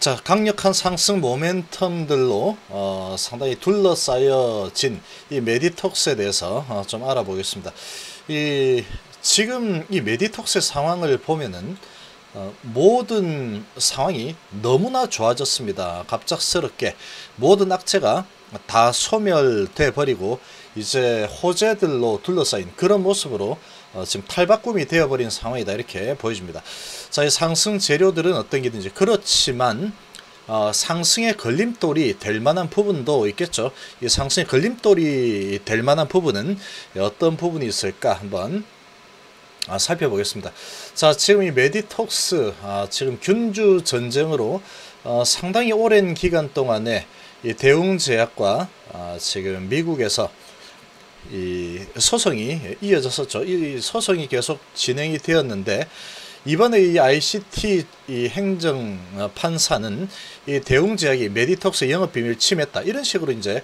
자, 강력한 상승 모멘텀들로 상당히 둘러싸여진 이 메디톡스에 대해서 좀 알아보겠습니다. 지금 이 메디톡스의 상황을 보면은 모든 상황이 너무나 좋아졌습니다. 갑작스럽게 모든 악재가 다 소멸돼 버리고 이제 호재들로 둘러싸인 그런 모습으로 지금 탈바꿈이 되어버린 상황이다, 이렇게 보여집니다. 자, 이 상승 재료들은 어떤 게든지 그렇지만 상승의 걸림돌이 될 만한 부분도 있겠죠. 이 상승의 걸림돌이 될 만한 부분은 어떤 부분이 있을까 한번 살펴보겠습니다. 자, 지금 이 메디톡스 지금 균주 전쟁으로 상당히 오랜 기간 동안에 이 대웅제약과 지금 미국에서 이 소송이 이어졌었죠. 이 소송이 계속 진행이 되었는데, 이번에 이 ICT 이 행정 판사는 이 대웅제약이 메디톡스 영업비밀 침해했다, 이런 식으로 이제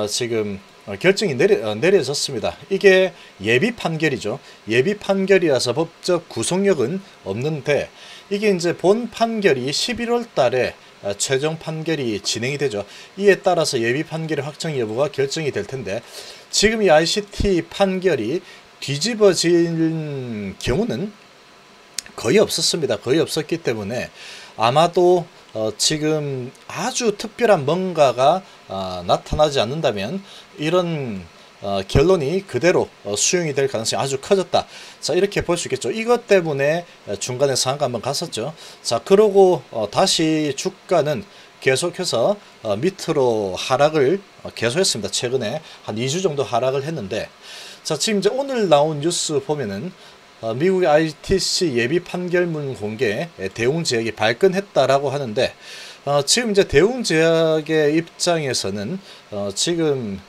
지금 결정이 내려졌습니다. 이게 예비 판결이죠. 예비 판결이라서 법적 구속력은 없는데, 이게 이제 본 판결이 11월 달에 최종 판결이 진행이 되죠. 이에 따라서 예비 판결의 확정 여부가 결정이 될 텐데, 지금 이 ICT 판결이 뒤집어진 경우는 거의 없었습니다. 거의 없었기 때문에 아마도 지금 아주 특별한 뭔가가 나타나지 않는다면 이런 결론이 그대로 수용이 될 가능성이 아주 커졌다. 자, 이렇게 볼 수 있겠죠. 이것 때문에 중간에 상한가 한번 갔었죠. 자, 그러고 다시 주가는 계속해서 밑으로 하락을 계속했습니다. 최근에 한 2주 정도 하락을 했는데, 자, 지금 이제 오늘 나온 뉴스 보면은 미국의 ITC 예비 판결문 공개에 대웅제약이 발끈했다라고 하는데, 지금 이제 대웅제약의 입장에서는 지금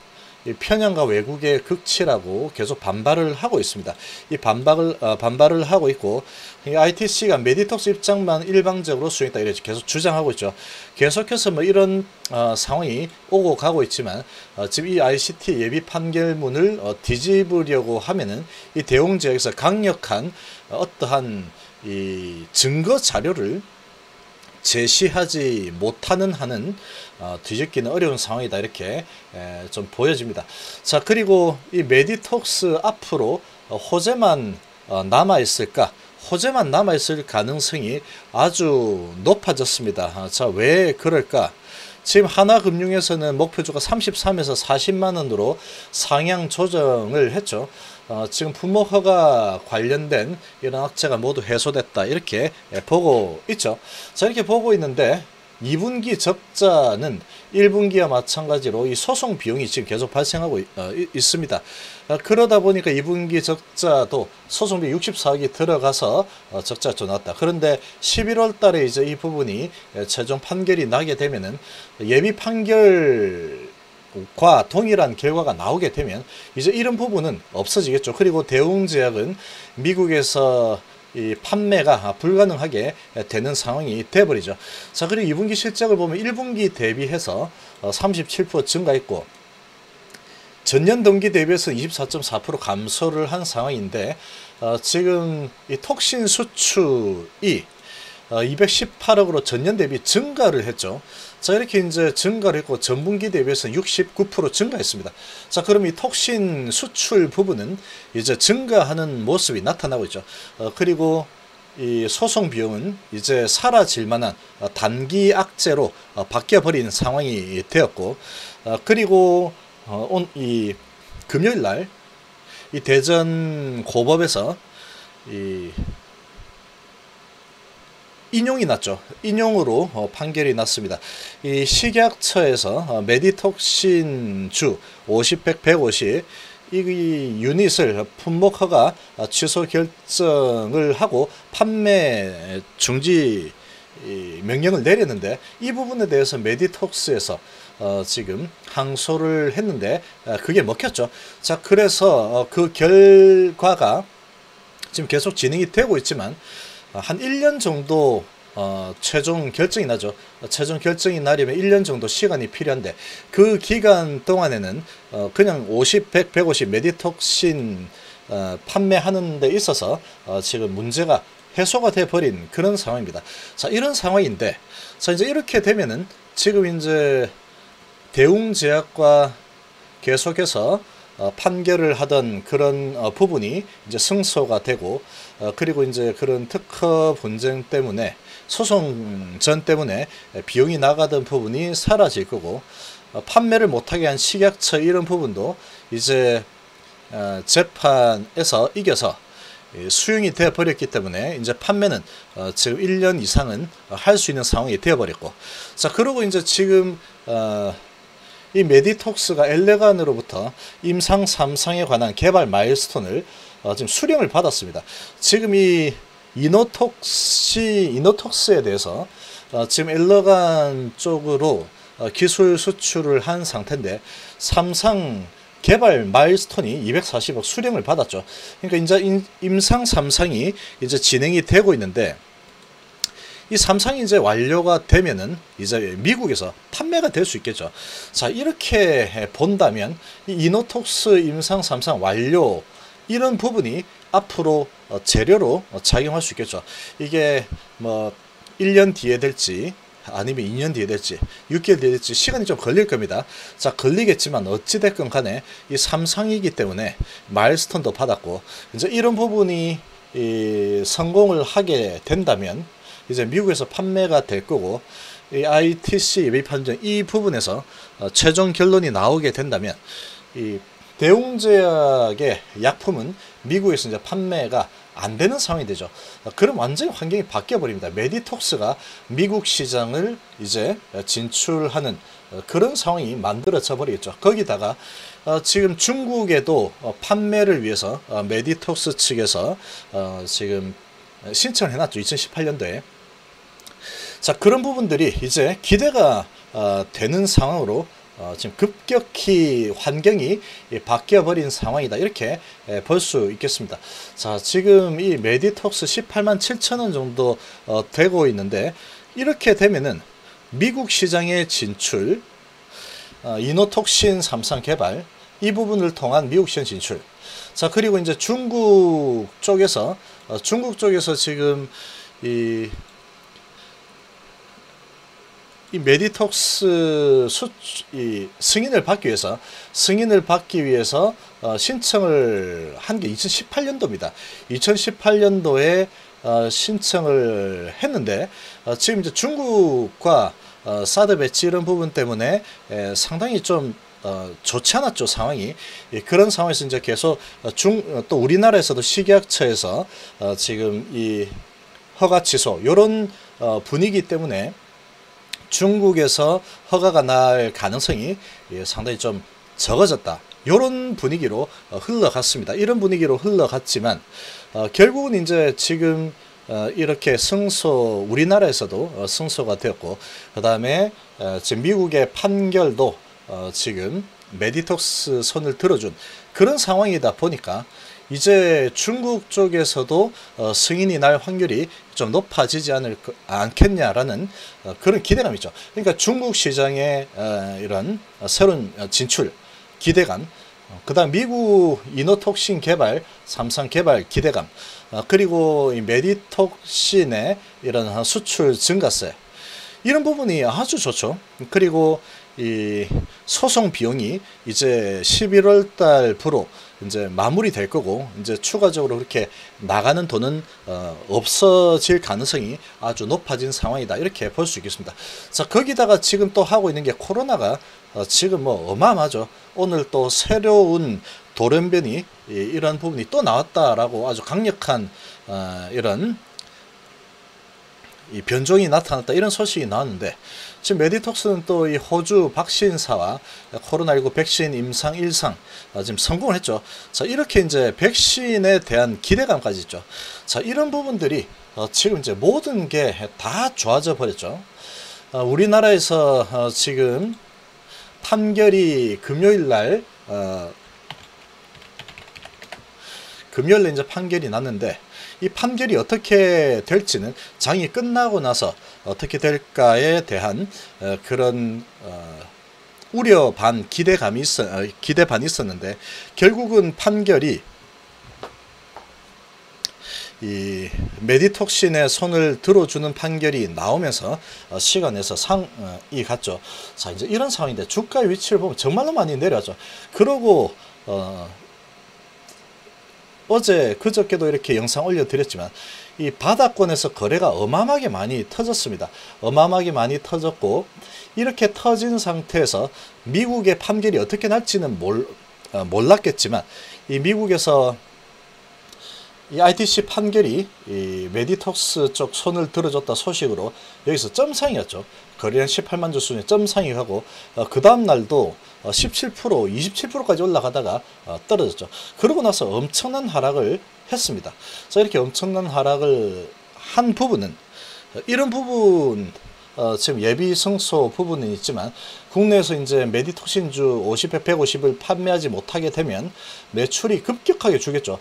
이 편향과 왜곡의 극치라고 계속 반발을 하고 있습니다. 이 반발을 하고 있고, 이 ITC가 메디톡스 입장만 일방적으로 수용했다, 이렇게 계속 주장하고 있죠. 계속해서 뭐 이런 상황이 오고 가고 있지만, 지금 이 ICT 예비 판결문을 뒤집으려고 하면은 이 대웅제약에서 강력한 어떠한 이 증거 자료를 제시하지 못하는 한은 뒤집기는 어려운 상황이다, 이렇게 좀 보여집니다. 자, 그리고 이 메디톡스 앞으로 호재만 남아있을까? 호재만 남아있을 가능성이 아주 높아졌습니다. 자, 왜 그럴까? 지금 하나금융에서는 목표주가 33에서 40만원으로 상향 조정을 했죠. 지금 품목허가 관련된 이런 악재가 모두 해소됐다, 이렇게 보고 있죠. 자, 이렇게 보고 있는데 2분기 적자는 1분기와 마찬가지로 이 소송 비용이 지금 계속 발생하고 있습니다. 그러다 보니까 2분기 적자도 소송비 64억이 들어가서 적자가 좀 나왔다. 그런데 11월 달에 이제 이 부분이 최종 판결이 나게 되면은 예비 판결 과 동일한 결과가 나오게 되면 이제 이런 부분은 없어지겠죠. 그리고 대웅제약은 미국에서 이 판매가 불가능하게 되는 상황이 되어버리죠. 자, 그리고 2분기 실적을 보면 1분기 대비해서 37% 증가했고, 전년 동기 대비해서 24.4% 감소를 한 상황인데, 지금 이 톡신 수출이 218억으로 전년 대비 증가를 했죠. 자, 이렇게 이제 증가를 했고 전분기 대비해서 69% 증가했습니다. 자, 그럼 이 톡신 수출 부분은 이제 증가하는 모습이 나타나고 있죠. 그리고 이 소송 비용은 이제 사라질 만한 단기 악재로 바뀌어 버린 상황이 되었고, 그리고 이 금요일 날 이 대전 고법에서 이 인용이 났죠. 인용으로 판결이 났습니다. 이 식약처에서 메디톡신주 50, 100, 150 이 유닛을 품목허가 취소 결정을 하고 판매 중지 명령을 내렸는데, 이 부분에 대해서 메디톡스에서 지금 항소를 했는데 그게 먹혔죠. 자, 그래서 그 결과가 지금 계속 진행이 되고 있지만 한 1년 정도 최종 결정이 나죠. 최종 결정이 나려면 1년 정도 시간이 필요한데, 그 기간 동안에는 그냥 50, 100, 150 메디톡신 판매하는 데 있어서 지금 문제가 해소가 돼 버린 그런 상황입니다. 자, 이런 상황인데, 자, 이제 이렇게 되면은 지금 이제 대웅제약과 계속해서 판결을 하던 그런 부분이 이제 승소가 되고, 그리고 이제 그런 특허 분쟁 때문에, 소송전 때문에 비용이 나가던 부분이 사라질 거고, 판매를 못하게 한 식약처 이런 부분도 이제 재판에서 이겨서 수용이 되어 버렸기 때문에 이제 판매는 지금 1년 이상은 할 수 있는 상황이 되어 버렸고, 자, 그리고 이제 지금 이 메디톡스가 엘레간으로부터 임상 3상에 관한 개발 마일스톤을 지금 수령을 받았습니다. 지금 이 이노톡스에 대해서 지금 엘레간 쪽으로 기술 수출을 한 상태인데, 3상 개발 마일스톤이 240억 수령을 받았죠. 그러니까 이제 임상 3상이 이제 진행이 되고 있는데, 이 3상이 이제 완료가 되면은 이제 미국에서 판매가 될 수 있겠죠. 자, 이렇게 본다면 이 이노톡스 임상 3상 완료, 이런 부분이 앞으로 재료로 작용할 수 있겠죠. 이게 뭐 1년 뒤에 될지 아니면 2년 뒤에 될지 6개월 뒤에 될지 시간이 좀 걸릴 겁니다. 자, 걸리겠지만 어찌됐건 간에 이 3상이기 때문에 마일스톤도 받았고, 이제 이런 부분이 성공을 하게 된다면 이제 미국에서 판매가 될 거고, 이 ITC 예비 판정 이 부분에서 최종 결론이 나오게 된다면 이 대웅제약의 약품은 미국에서 이제 판매가 안 되는 상황이 되죠. 그럼 완전히 환경이 바뀌어 버립니다. 메디톡스가 미국 시장을 이제 진출하는 그런 상황이 만들어져 버리겠죠. 거기다가 지금 중국에도 판매를 위해서 메디톡스 측에서 지금 신청을 해놨죠. 2018년도에. 자, 그런 부분들이 이제 기대가 되는 상황으로 지금 급격히 환경이 바뀌어 버린 상황이다, 이렇게 볼 수 있겠습니다. 자, 지금 이 메디톡스 18만 7천 원 정도 되고 있는데, 이렇게 되면은 미국 시장의 진출, 이노톡신 3상 개발, 이 부분을 통한 미국 시장 진출. 자, 그리고 이제 중국 쪽에서 지금 이 메디톡스 승인을 받기 위해서 신청을 한 게 2018년도입니다. 2018년도에 신청을 했는데, 지금 이제 중국과 사드 배치 이런 부분 때문에 상당히 좀 좋지 않았죠, 상황이. 그런 상황에서 이제 계속 또 우리나라에서도 식약처에서 지금 이 허가 취소 요런 분위기 때문에 중국에서 허가가 날 가능성이 상당히 좀 적어졌다, 요런 분위기로 흘러갔습니다. 이런 분위기로 흘러갔지만 결국은 이제 지금 이렇게 우리나라에서도 승소가 되었고, 그 다음에 지금 미국의 판결도 지금 메디톡스 손을 들어준 그런 상황이다 보니까 이제 중국 쪽에서도 승인이 날 확률이 좀 높아지지 않겠냐라는 그런 기대감이 있죠. 그러니까 중국 시장의 이런 새로운 진출 기대감, 그 다음 미국 이노톡신 개발 3상 개발 기대감, 그리고 이 메디톡신의 이런 수출 증가세, 이런 부분이 아주 좋죠. 그리고 이 소송 비용이 이제 11월 달부로 이제 마무리될 거고, 이제 추가적으로 그렇게 나가는 돈은 없어질 가능성이 아주 높아진 상황이다, 이렇게 볼 수 있겠습니다. 자, 거기다가 지금 또 하고 있는 게 코로나가 지금 뭐 어마어마하죠. 오늘 또 새로운 돌연변이 이런 부분이 또 나왔다라고 아주 강력한 이런 이 변종이 나타났다, 이런 소식이 나왔는데, 지금 메디톡스는 또 이 호주 박신사와 코로나19 백신 임상 1상 지금 성공을 했죠. 자, 이렇게 이제 백신에 대한 기대감까지 있죠. 자, 이런 부분들이 지금 이제 모든 게 다 좋아져 버렸죠. 우리나라에서 지금 판결이 금요일날 이제 판결이 났는데, 이 판결이 어떻게 될지는 장이 끝나고 나서 어떻게 될까에 대한 그런 우려 반 기대 반이 있었는데, 결국은 판결이 이 메디톡신에 손을 들어주는 판결이 나오면서 시간에서 상이 갔죠. 자, 이제 이런 상황인데 주가의 위치를 보면 정말로 많이 내려왔죠. 그러고 어제 그저께도 이렇게 영상 올려드렸지만 이 바닥권에서 거래가 어마어마하게 많이 터졌습니다. 어마어마하게 많이 터졌고, 이렇게 터진 상태에서 미국의 판결이 어떻게 날지는 몰랐겠지만, 이 미국에서 이 ITC 판결이 이 메디톡스 쪽 손을 들어줬다 소식으로 여기서 점상이었죠. 거래량 18만 주 수준의 점상이 하고, 그 다음 날도 17%, 27%까지 올라가다가 떨어졌죠. 그러고 나서 엄청난 하락을 했습니다. 자, 이렇게 엄청난 하락을 한 부분은 이런 부분, 지금 예비 승소 부분은 있지만 국내에서 이제 메디톡신주 50회 150을 판매하지 못하게 되면 매출이 급격하게 주겠죠.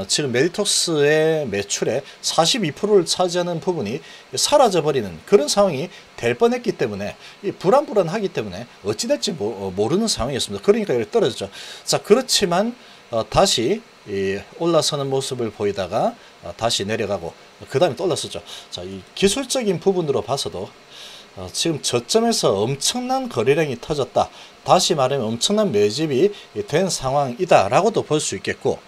지금 메디톡스의 매출의 42%를 차지하는 부분이 사라져버리는 그런 상황이 될 뻔했기 때문에 불안불안하기 때문에 어찌 될지 모르는 상황이었습니다. 그러니까 이렇게 떨어졌죠. 자, 그렇지만 다시 올라서는 모습을 보이다가 다시 내려가고 그 다음에 또 올랐었죠. 자, 이 기술적인 부분으로 봐서도 지금 저점에서 엄청난 거래량이 터졌다. 다시 말하면 엄청난 매집이 된 상황이다 라고도 볼 수 있겠고,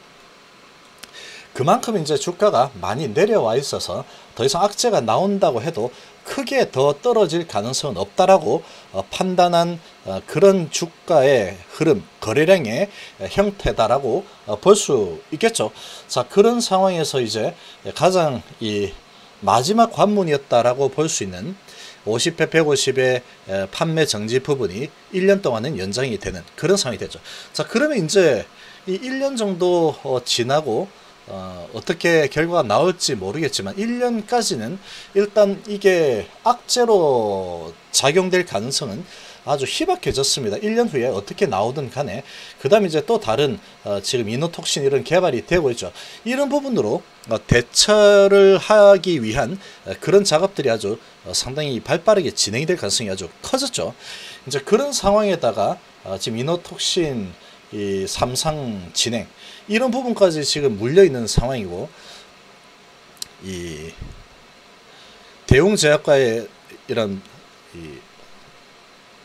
그만큼 이제 주가가 많이 내려와 있어서 더 이상 악재가 나온다고 해도 크게 더 떨어질 가능성은 없다라고 판단한 그런 주가의 흐름, 거래량의 형태다라고 볼 수 있겠죠. 자, 그런 상황에서 이제 가장 이 마지막 관문이었다라고 볼 수 있는 50회 150의 판매 정지 부분이 1년 동안은 연장이 되는 그런 상황이 되죠. 자, 그러면 이제 이 1년 정도 지나고 어떻게 결과가 나올지 모르겠지만 1년까지는 일단 이게 악재로 작용될 가능성은 아주 희박해졌습니다. 1년 후에 어떻게 나오든 간에 그 다음에 이제 또 다른 지금 이노톡신 이런 개발이 되고 있죠. 이런 부분으로 대처를 하기 위한 그런 작업들이 아주 상당히 발빠르게 진행이 될 가능성이 아주 커졌죠. 이제 그런 상황에다가 지금 이노톡신 이 삼상 진행 이런 부분까지 지금 물려 있는 상황이고, 이 대웅제약과의 이런 이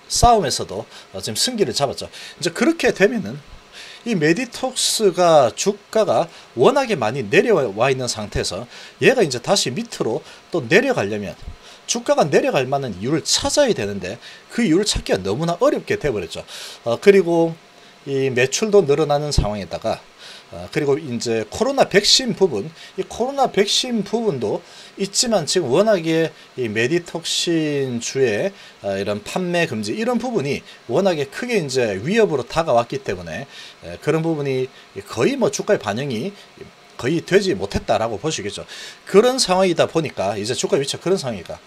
싸움에서도 지금 승기를 잡았죠. 이제 그렇게 되면은 이 메디톡스가 주가가 워낙에 많이 내려와 있는 상태에서 얘가 이제 다시 밑으로 또 내려가려면 주가가 내려갈 만한 이유를 찾아야 되는데 그 이유를 찾기가 너무나 어렵게 돼버렸죠. 그리고 이 매출도 늘어나는 상황에다가 그리고 이제 코로나 백신 부분, 이 코로나 백신 부분도 있지만 지금 워낙에 이 메디톡신 주의 이런 판매 금지 이런 부분이 워낙에 크게 이제 위협으로 다가왔기 때문에 그런 부분이 거의 뭐 주가의 반영이 거의 되지 못했다라고 볼 수 있겠죠. 그런 상황이다 보니까 이제 주가 위치가 그런 상황이니까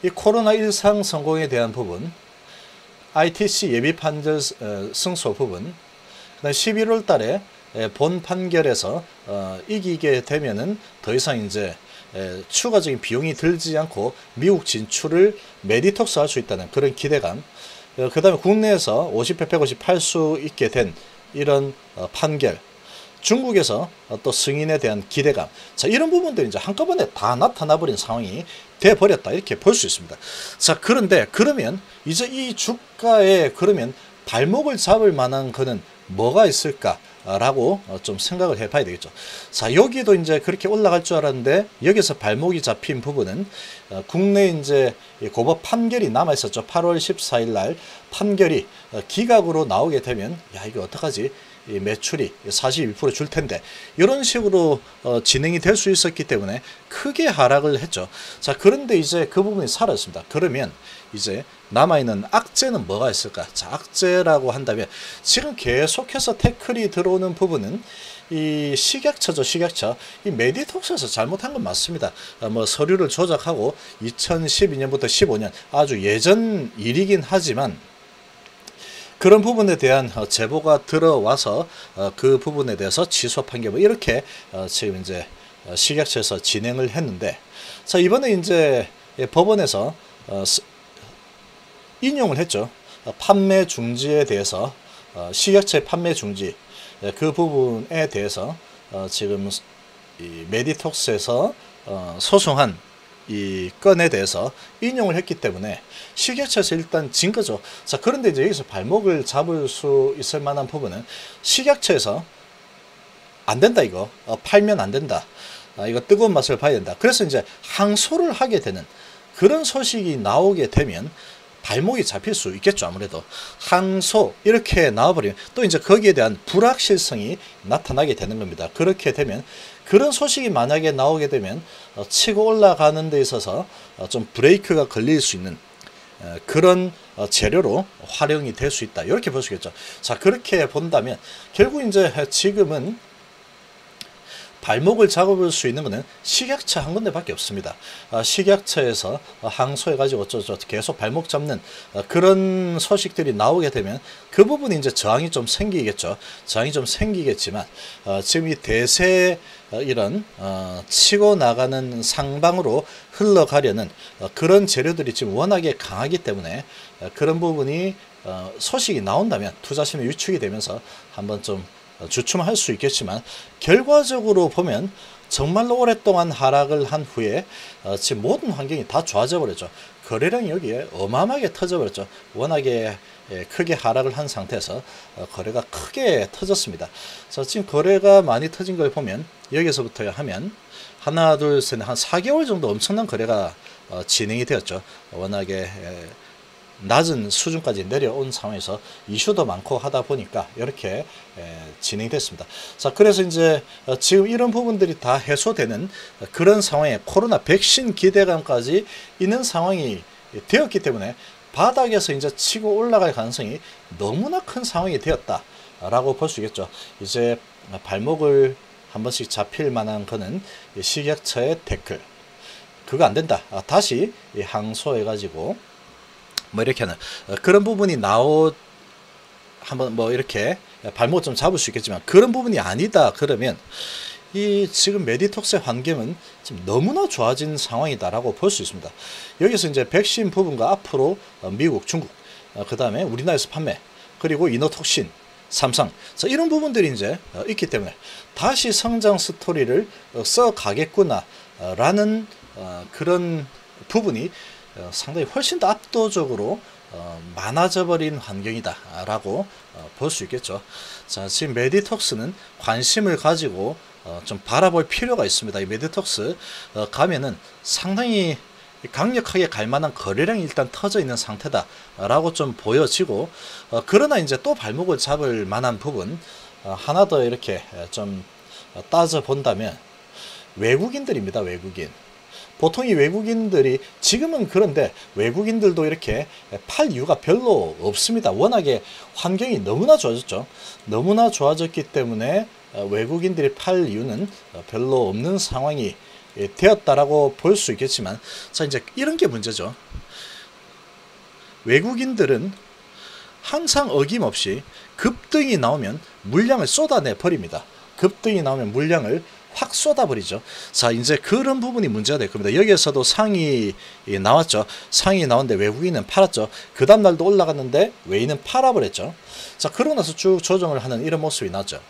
이 코로나 일상 성공에 대한 부분, ITC 예비 판결 승소 부분, 그다음 11월 달에 본 판결에서 이기게 되면은 더 이상 이제 추가적인 비용이 들지 않고 미국 진출을 메디톡스 할 수 있다는 그런 기대감, 그 다음에 국내에서 50회 150 할 수 있게 된 이런 판결, 중국에서 또 승인에 대한 기대감, 자, 이런 부분들이 이제 한꺼번에 다 나타나 버린 상황이 돼 버렸다 이렇게 볼 수 있습니다. 자, 그런데 그러면 이제 이 주가에 그러면 발목을 잡을 만한 거는 뭐가 있을까? 라고 좀 생각을 해 봐야 되겠죠. 자, 여기도 이제 그렇게 올라갈 줄 알았는데 여기서 발목이 잡힌 부분은 국내 이제 고법 판결이 남아 있었죠. 8월 14일 날 판결이 기각으로 나오게 되면 야, 이거 어떡하지? 이 매출이 42% 줄 텐데 이런 식으로 진행이 될 수 있었기 때문에 크게 하락을 했죠. 자, 그런데 이제 그 부분이 사라졌습니다. 그러면 이제 남아있는 악재는 뭐가 있을까? 자, 악재라고 한다면 지금 계속해서 태클이 들어오는 부분은 이 식약처죠. 식약처. 이 메디톡스에서 잘못한 건 맞습니다. 뭐 서류를 조작하고 2012년부터 15년 아주 예전 일이긴 하지만 그런 부분에 대한 제보가 들어와서 그 부분에 대해서 취소 판결 이렇게 지금 이제 식약처에서 진행을 했는데, 자, 이번에 이제 법원에서 인용을 했죠. 판매 중지에 대해서 식약처의 판매 중지 그 부분에 대해서 지금 이 메디톡스에서 소송한 이 건에 대해서 인용을 했기 때문에 식약처에서 일단 진 거죠. 자, 그런데 이제 여기서 발목을 잡을 수 있을 만한 부분은 식약처에서 안 된다, 이거 팔면 안 된다, 이거 뜨거운 맛을 봐야 된다, 그래서 이제 항소를 하게 되는 그런 소식이 나오게 되면 발목이 잡힐 수 있겠죠. 아무래도 항소 이렇게 나와버리면 또 이제 거기에 대한 불확실성이 나타나게 되는 겁니다. 그렇게 되면 그런 소식이 만약에 나오게 되면 치고 올라가는 데 있어서 좀 브레이크가 걸릴 수 있는 그런 재료로 활용이 될 수 있다, 이렇게 볼 수 있겠죠. 자, 그렇게 본다면 결국 이제 지금은 발목을 잡을 수 있는 것은 식약처 한 군데밖에 없습니다. 식약처에서 항소해가지고 어쩌고 계속 발목 잡는 그런 소식들이 나오게 되면 그 부분이 이제 저항이 좀 생기겠죠. 저항이 좀 생기겠지만 지금 이 대세 이런 치고 나가는 상방으로 흘러가려는 그런 재료들이 지금 워낙에 강하기 때문에 그런 부분이 소식이 나온다면 투자심이 위축이 되면서 한번 좀 주춤할 수 있겠지만 결과적으로 보면 정말로 오랫동안 하락을 한 후에 지금 모든 환경이 다 좋아져 버렸죠. 거래량이 여기에 어마어마하게 터져 버렸죠. 워낙에 크게 하락을 한 상태에서 거래가 크게 터졌습니다. 자, 지금 거래가 많이 터진 걸 보면 여기서부터 하면 하나 둘 셋 한 4개월 정도 엄청난 거래가 진행이 되었죠. 워낙에 낮은 수준까지 내려온 상황에서 이슈도 많고 하다 보니까 이렇게 진행됐습니다. 자, 그래서 이제 지금 이런 부분들이 다 해소되는 그런 상황에 코로나 백신 기대감까지 있는 상황이 되었기 때문에 바닥에서 이제 치고 올라갈 가능성이 너무나 큰 상황이 되었다라고 볼 수 있겠죠. 이제 발목을 한 번씩 잡힐 만한 거는 식약처의 댓글, 그거 안 된다, 다시 항소해가지고 뭐 이렇게 하는 그런 부분이 한번 뭐 이렇게 발목 좀 잡을 수 있겠지만 그런 부분이 아니다 그러면 이 지금 메디톡스의 환경은 지금 너무나 좋아진 상황이다라고 볼 수 있습니다. 여기서 이제 백신 부분과 앞으로 미국, 중국, 그 다음에 우리나라에서 판매, 그리고 이노톡신, 삼성, 이런 부분들이 이제 있기 때문에 다시 성장 스토리를 써 가겠구나 라는 그런 부분이 상당히 훨씬 더 압도적으로 많아져 버린 환경이다 라고 볼 수 있겠죠. 자, 지금 메디톡스는 관심을 가지고 좀 바라볼 필요가 있습니다. 이 메디톡스 가면은 상당히 강력하게 갈 만한 거래량이 일단 터져 있는 상태다 라고 좀 보여지고, 그러나 이제 또 발목을 잡을 만한 부분 하나 더 이렇게 좀 따져 본다면 외국인들입니다. 외국인. 보통 이 외국인들이 지금은 그런데 외국인들도 이렇게 팔 이유가 별로 없습니다. 워낙에 환경이 너무나 좋아졌죠. 너무나 좋아졌기 때문에 외국인들이 팔 이유는 별로 없는 상황이 되었다라고 볼 수 있겠지만, 자, 이제 이런 게 문제죠. 외국인들은 항상 어김없이 급등이 나오면 물량을 쏟아내 버립니다. 급등이 나오면 물량을 확 쏟아버리죠. 자, 이제 그런 부분이 문제가 될 겁니다. 여기에서도 상이 나왔죠. 상이 나왔는데 외국인은 팔았죠. 그 다음날도 올라갔는데 외인은 팔아버렸죠. 자, 그러고 나서 쭉 조정을 하는 이런 모습이 나왔죠.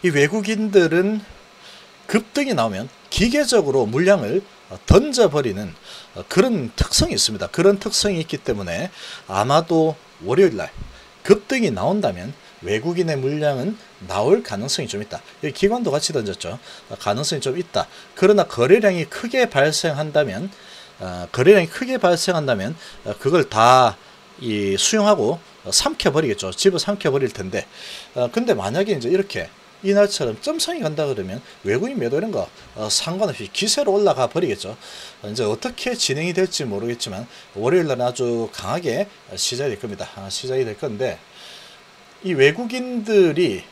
이 외국인들은 급등이 나오면 기계적으로 물량을 던져버리는 그런 특성이 있습니다. 그런 특성이 있기 때문에 아마도 월요일날 급등이 나온다면 외국인의 물량은 나올 가능성이 좀 있다. 여기 기관도 같이 던졌죠. 가능성이 좀 있다. 그러나 거래량이 크게 발생한다면 그걸 다 수용하고 삼켜버리겠죠. 집어 삼켜버릴 텐데, 근데 만약에 이제 이렇게 이날처럼 점성이 간다 그러면 외국인 매도 이런 거 상관없이 기세로 올라가 버리겠죠. 이제 어떻게 진행이 될지 모르겠지만 월요일날 아주 강하게 시작이 될 겁니다. 시작이 될 건데, 이 외국인들이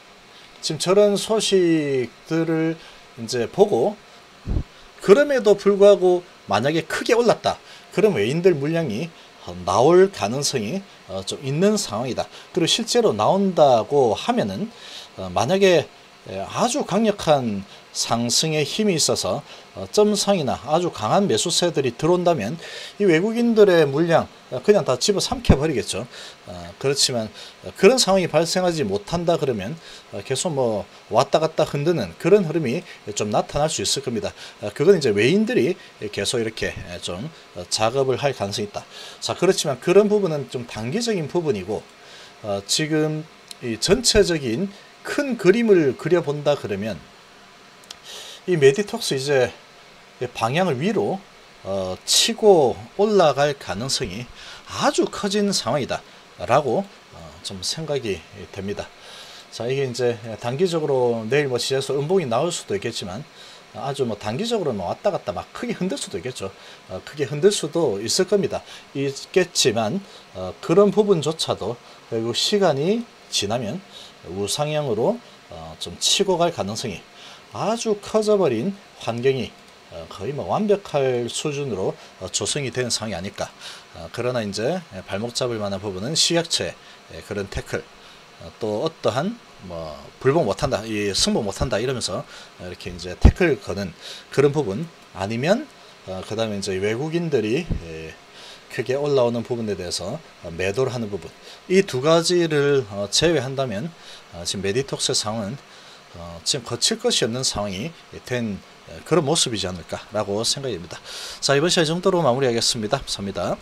지금 저런 소식들을 이제 보고, 그럼에도 불구하고 만약에 크게 올랐다 그럼 외인들 물량이 나올 가능성이 좀 있는 상황이다. 그리고 실제로 나온다고 하면은 만약에 아주 강력한 상승의 힘이 있어서 점상이나 아주 강한 매수세들이 들어온다면 이 외국인들의 물량 그냥 다 집어삼켜 버리겠죠. 그렇지만 그런 상황이 발생하지 못한다 그러면 계속 뭐 왔다 갔다 흔드는 그런 흐름이 좀 나타날 수 있을 겁니다. 그건 이제 외인들이 계속 이렇게 좀 작업을 할 가능성이 있다. 자, 그렇지만 그런 부분은 좀 단기적인 부분이고 지금 이 전체적인 큰 그림을 그려본다 그러면 이 메디톡스 이제 방향을 위로 치고 올라갈 가능성이 아주 커진 상황이다 라고 좀 생각이 됩니다. 자, 이게 이제 단기적으로 내일 뭐 시장에서 음봉이 나올 수도 있겠지만 아주 뭐 단기적으로 뭐 왔다 갔다 막 크게 흔들 수도 있겠죠. 크게 흔들 수도 있을 겁니다. 있겠지만 그런 부분조차도 결국 시간이 지나면 우상향으로 좀 치고 갈 가능성이 아주 커져버린 환경이 거의 뭐 완벽할 수준으로 조성이 된 상황이 아닐까. 그러나 이제 발목 잡을 만한 부분은 시약체 그런 태클, 또 어떠한 뭐 불복 못한다, 이 승복 못한다 이러면서 이렇게 이제 태클 거는 그런 부분 아니면 그 다음에 이제 외국인들이 크게 올라오는 부분에 대해서 매도를 하는 부분, 이 두 가지를 제외한다면 지금 메디톡스 상황은 지금 거칠 것이 없는 상황이 된 그런 모습이지 않을까라고 생각이 됩니다. 자, 이번 시간 정도로 마무리하겠습니다. 감사합니다.